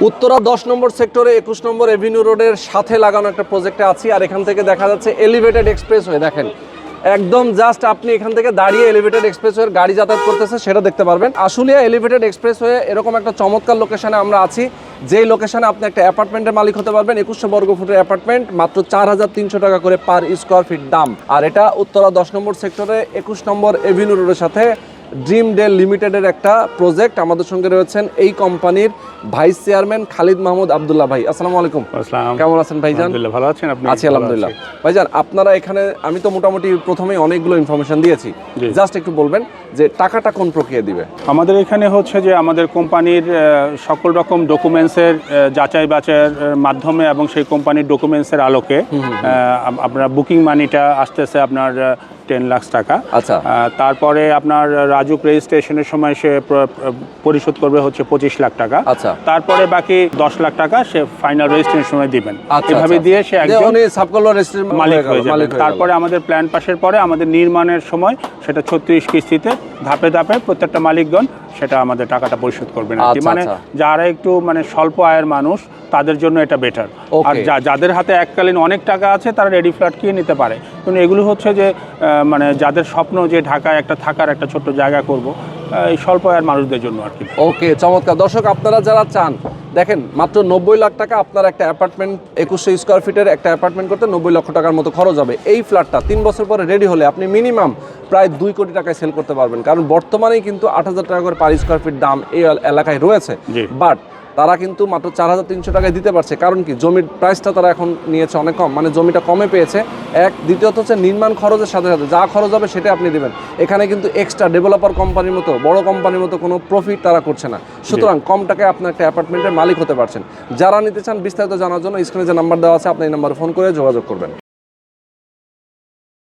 উত্তরা 10 নম্বর সেক্টরে 21 নম্বর এভিনিউ রোডের সাথে লাগানো একটা প্রজেক্টে আছি। আর এখান থেকে দেখা যাচ্ছে এলিভেটেড এক্সপ্রেসওয়ে। দেখেন একদম জাস্ট আপনি এখান থেকে দাঁড়িয়ে এলিভেটেড এক্সপ্রেসওয়ের গাড়ি যাতায়াত করতেছে সেটা দেখতে পারবেন। আশুলিয়া এলিভেটেড এক্সপ্রেসওয়ে এরকম একটা চমৎকার লোকেশনে আমরা আছি, যেই লোকেশনে আপনি একটা অ্যাপার্টমেন্টের মালিক হতে পারবেন। 2100 বর্গ ফুটের অ্যাপার্টমেন্ট, মাত্র 4300 টাকা করে পার স্কোয়ার ফিট দাম। আর এটা উত্তরা 10 নম্বর সেক্টরে 21 নম্বর এভিনিউ রোডের সাথে ড্রিম ডেল লিমিটেডের একটা প্রজেক্ট। আমাদের সঙ্গে রয়েছেন এই কোম্পানির ভাইস চেয়ারম্যান খালিদ মাহমুদ আব্দুল্লাহ ভাই। আসসালামু আলাইকুম। কেমন আছেন ভাইজান? ভালো আছেন আপনি? আছি আলহামদুলিল্লাহ। ভাইজান আপনারা এখানে, আমি তো মোটামুটি প্রথমেই অনেকগুলো ইনফরমেশন দিয়েছি, জাস্ট একটু বলবেন যে টাকাটা কোন প্রক্রিয়া দিবে? আমাদের এখানে হচ্ছে যে আমাদের কোম্পানির সকল রকম ডকুমেন্টসের যাচাই বাছাইয়ের মাধ্যমে এবং সেই কোম্পানির ডকুমেন্টসের আলোকে আপনার বুকিং মানিটা আসতেছে আপনার 10 লাখ টাকা। আচ্ছা। তারপরে আপনার রাজুক রেজিস্ট্রেশনের সময় সে পরিশোধ করবে হচ্ছে 25 লাখ টাকা। আচ্ছা। তারপরে বাকি 10 লাখ টাকা সে ফাইনাল রেজিস্ট্রেশনের সময় দিবেন। এভাবে দিয়ে সে একজন মালিক হয়ে যাবে। তারপরে আমাদের প্ল্যান পাসের পরে আমাদের নির্মাণের সময় সেটা 36 কিস্তিতে ধাপে ধাপে প্রত্যেকটা মালিকগণ সেটা আমাদের টাকাটা পরিশোধ করবেন। মানে যারা একটু মানে স্বল্প আয়ের মানুষ তাদের জন্য এটা বেটার। আর যাদের হাতে এককালীন অনেক টাকা আছে তারা রেডি ফ্ল্যাট কিনে নিতে পারে। কিন্তু এগুলো হচ্ছে যে মানে যাদের স্বপ্ন যে ঢাকায় একটা থাকার একটা ছোট্ট জায়গা করব, এই স্বল্প আয়ের মানুষদের জন্য আর কি। ওকে, চমৎকার। দর্শক আপনারা যারা চান, দেখেন মাত্র 90 লাখ টাকা আপনার একটা অ্যাপার্টমেন্ট, 2100 স্কোয়ার ফিটের একটা অ্যাপার্টমেন্ট করতে 90 লক্ষ টাকার মতো খরচ হবে। এই ফ্ল্যাটটা 3 বছর পরে রেডি হলে আপনি মিনিমাম প্রায় 2 কোটি টাকায় সেল করতে পারবেন। কারণ বর্তমানেই কিন্তু 8,000 টাকা করে পার স্কোয়ার ফিট দাম এই এলাকায় রয়েছে। বাট তারা কিন্তু মাত্র 4,300 টাকায় দিতে পারছে। কারণ কি, জমির প্রাইসটা তারা এখন নিয়েছে অনেক কম, মানে জমিটা কমে পেয়েছে। এক, দ্বিতীয়ত হচ্ছে নির্মাণ খরচের সাথে সাথে যা খরচ হবে সেটা আপনি দেবেন। এখানে কিন্তু এক্সট্রা ডেভেলপার কোম্পানির মতো, বড় কোম্পানির মতো কোনো প্রফিট তারা করছে না। সুতরাং কম টাকায় আপনি একটা অ্যাপার্টমেন্টের মালিক হতে পারছেন। যারা নিতে চান বিস্তারিত জানার জন্য স্ক্রিনে যে নাম্বার দেওয়া আছে আপনি এই নাম্বারে ফোন করে যোগাযোগ করবেন।